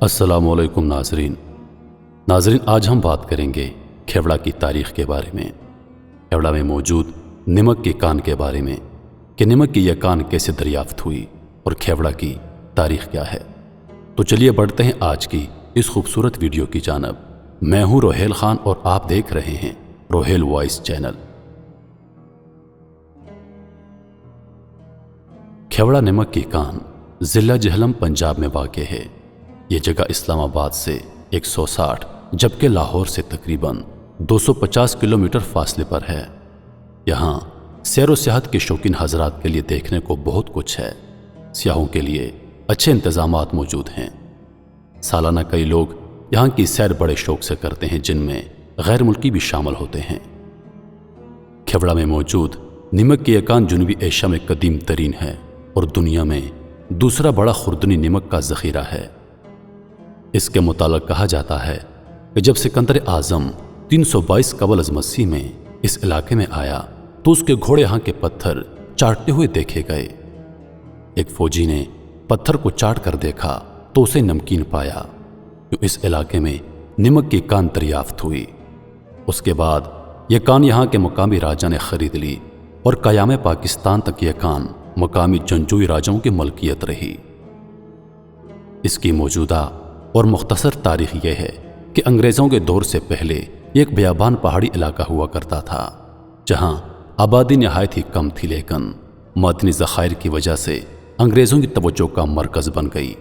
अस्सलाम वालेकुम नाजरीन, आज हम बात करेंगे खेवड़ा की तारीख़ के बारे में। खेवड़ा में मौजूद निमक के कान के बारे में कि निमक की यह कान कैसे दरियाफ्त हुई और खेवड़ा की तारीख़ क्या है। तो चलिए बढ़ते हैं आज की इस खूबसूरत वीडियो की जानब। मैं हूँ रोहेल खान और आप देख रहे हैं रोहेल वॉइस चैनल। खेवड़ा निमक की कान ज़िला जहलम पंजाब में वाक़ है। ये जगह इस्लामाबाद से 160 जबकि लाहौर से तकरीबन 250 किलोमीटर फासले पर है। यहाँ सैर व सियाहत के शौकीन हजरात के लिए देखने को बहुत कुछ है। सियाहों के लिए अच्छे इंतजामात मौजूद हैं। सालाना कई लोग यहाँ की सैर बड़े शौक से करते हैं, जिनमें गैर मुल्की भी शामिल होते हैं। खेवड़ा में मौजूद निमक की यह कान जनूबी एशिया में कदीम तरीन है और दुनिया में दूसरा बड़ा खुर्दनी निमक का ज़ख़ीरा है। इसके मुतालिक कहा जाता है कि जब सिकंदर आज़म 322 कबल अज़ मसीह में इस इलाके में आया तो उसके घोड़े यहाँ के पत्थर चाटते हुए देखे गए। एक फौजी ने पत्थर को चाट कर देखा तो उसे नमकीन पाया। तो इस इलाके में निमक की कान दरियाफ्त हुई। उसके बाद यह कान यहाँ के मकामी राजा ने खरीद ली और क़याम पाकिस्तान तक यह कान मकामी जंजूई राजाओं की मलकियत रही। इसकी मौजूदा और मुख्तसर तारीख़ यह है कि अंग्रेज़ों के दौर से पहले एक बियाबान पहाड़ी इलाका हुआ करता था, जहाँ आबादी नहायत ही कम थी, लेकिन मदनी ज़खायर की वजह से अंग्रेज़ों की तवज्जो का मरकज़ बन गई।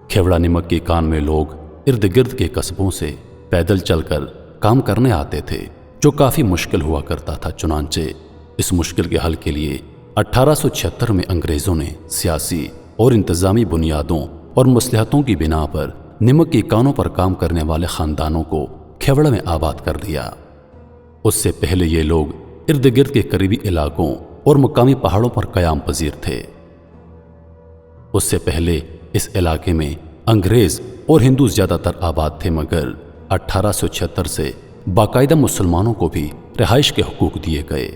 खेवड़ा निमक की कान में लोग इर्द गिर्द के कस्बों से पैदल चलकर काम करने आते थे, जो काफ़ी मुश्किल हुआ करता था। चुनांचे इस मुश्किल के हल के लिए 1876 में अंग्रेज़ों ने सियासी और इंतज़ामी बुनियादों और मसलहतों की बिना पर निमक की कानों पर काम करने वाले ख़ानदानों को खेवड़ा में आबाद कर दिया। उससे पहले ये लोग इर्द गिर्द के करीबी इलाकों और मकामी पहाड़ों पर क़याम पजीर थे। उससे पहले इस इलाके में अंग्रेज़ और हिंदू ज़्यादातर आबाद थे, मगर 1876 से बाकायदा मुसलमानों को भी रिहाइश के हुकूक दिए गए।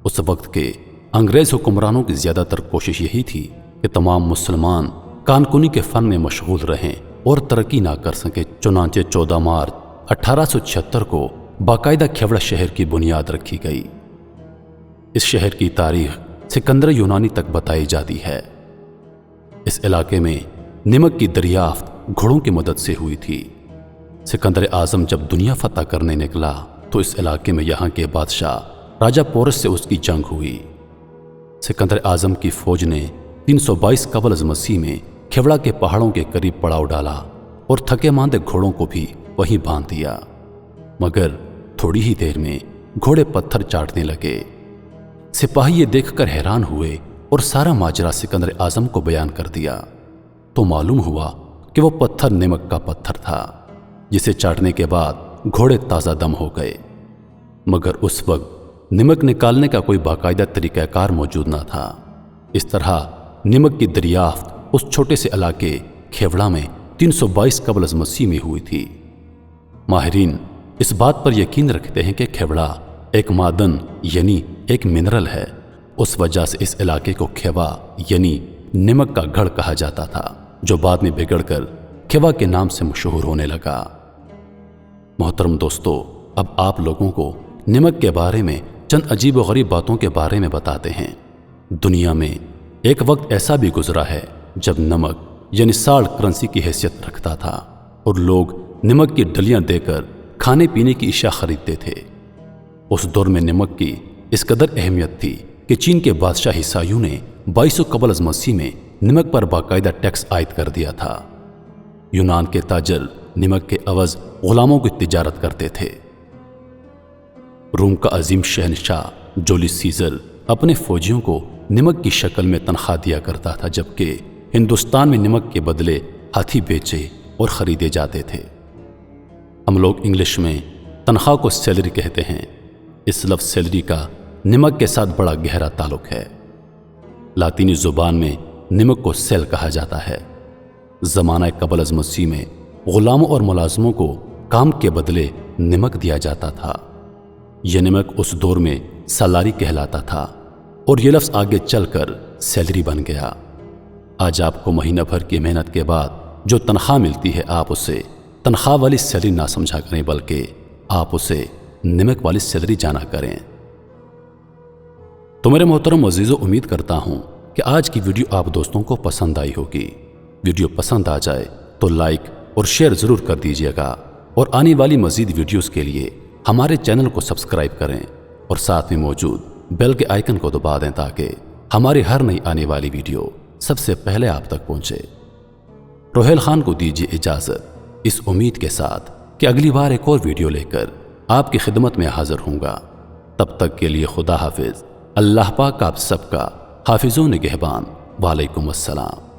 उस वक्त के अंग्रेज़ हुक्मरानों की ज़्यादातर कोशिश यही थी कि तमाम मुसलमान कानकुनी के फ़न में मशगूल रहें और तरक्की ना कर सके। चुनांचे 14 मार्च 1876 को बाकायदा खेवड़ा शहर की बुनियाद रखी गई। इस शहर की तारीख़ सिकंदर यूनानी तक बताई जाती है। इस इलाके में निमक की दरियाफ्त घोड़ों की मदद से हुई थी। सिकंदर आज़म जब दुनिया फतह करने निकला तो इस इलाके में यहाँ के बादशाह राजा पोरस से उसकी जंग हुई। सिकंदर आज़म की फ़ौज ने 322 कबल अज़ मसीह में खेवड़ा के पहाड़ों के करीब पड़ाव डाला और थके मांदे घोड़ों को भी वहीं बांध दिया, मगर थोड़ी ही देर में घोड़े पत्थर चाटने लगे। सिपाही ये देखकर हैरान हुए और सारा माजरा सिकंदर आज़म को बयान कर दिया। तो मालूम हुआ कि वो पत्थर निमक का पत्थर था, जिसे चाटने के बाद घोड़े ताज़ा दम हो गए। मगर उस वक्त निमक निकालने का कोई बाकायदा तरीक़ाकार मौजूद न था। इस तरह निमक की दरियाफ्त उस छोटे से इलाके खेवड़ा में 322 कबल अज़ मसीह में हुई थी। माहिरीन इस बात पर यकीन रखते हैं कि खेवड़ा एक मादन यानी एक मिनरल है। उस वजह से इस इलाके को खेवा यानी निमक का गढ़ कहा जाता था, जो बाद में बिगड़कर खेवा के नाम से मशहूर होने लगा। मोहतरम दोस्तों, अब आप लोगों को निमक के बारे में चंद अजीब व गरीब बातों के बारे में बताते हैं। दुनिया में एक वक्त ऐसा भी गुजरा है जब नमक यानी साल्ट करेंसी की हैसियत रखता था और लोग नमक की डलियां देकर खाने पीने की अशिया खरीदते थे। उस दौर में नमक की इस कदर अहमियत थी कि चीन के बादशाह हिसायू ने 2200 कबल अज़ मसीह में नमक पर बाकायदा टैक्स आयद कर दिया था। यूनान के ताजर नमक के अवज़ गुलामों की तिजारत करते थे। रोम का अजीम शहनशाह जूलियस सीज़र अपने फौजियों को नमक की शक्ल में तनख्वाह दिया करता था, जबकि हिंदुस्तान में नमक के बदले हाथी बेचे और ख़रीदे जाते थे। हम लोग इंग्लिश में तनख्वाह को सैलरी कहते हैं। इस लफ्ज़ सैलरी का नमक के साथ बड़ा गहरा ताल्लुक़ है। लातीनी ज़ुबान में नमक को सेल कहा जाता है। ज़माना कबल अज़ मसीह में ग़ुलामों और मुलाज़मों को काम के बदले नमक दिया जाता था। यह नमक उस दौर में सलारी कहलाता था और यह लफ्ज़ आगे चलकर सैलरी बन गया। آج آپ کو مہینہ بھر کی محنت کے بعد جو تنخواہ ملتی ہے آپ اسے تنخواہ والی سیلری نہ سمجھا کریں، بلکہ آپ اسے نمک والی سیلری جانا کریں۔ تو میرے محترم عزیزو، امید کرتا ہوں کہ آج کی ویڈیو آپ دوستوں کو پسند آئی ہوگی۔ ویڈیو پسند آ جائے تو لائک اور شیئر ضرور کر دیجیے گا، اور آنے والی مزید ویڈیوز کے لیے ہمارے چینل کو سبسکرائب کریں اور ساتھ میں موجود بیل کے آئیکن کو دبا دیں تاکہ ہماری ہر نئی آنے والی ویڈیو سب سے پہلے آپ تک پہنچے۔ روحیل خان کو دیجیے اجازت، اس امید کے ساتھ کہ اگلی بار ایک اور ویڈیو لے کر آپ کی خدمت میں حاضر ہوں گا۔ تب تک کے لیے خدا حافظ۔ اللہ پاک آپ سب کا حافظ و نگہبان۔ وعلیکم السلام۔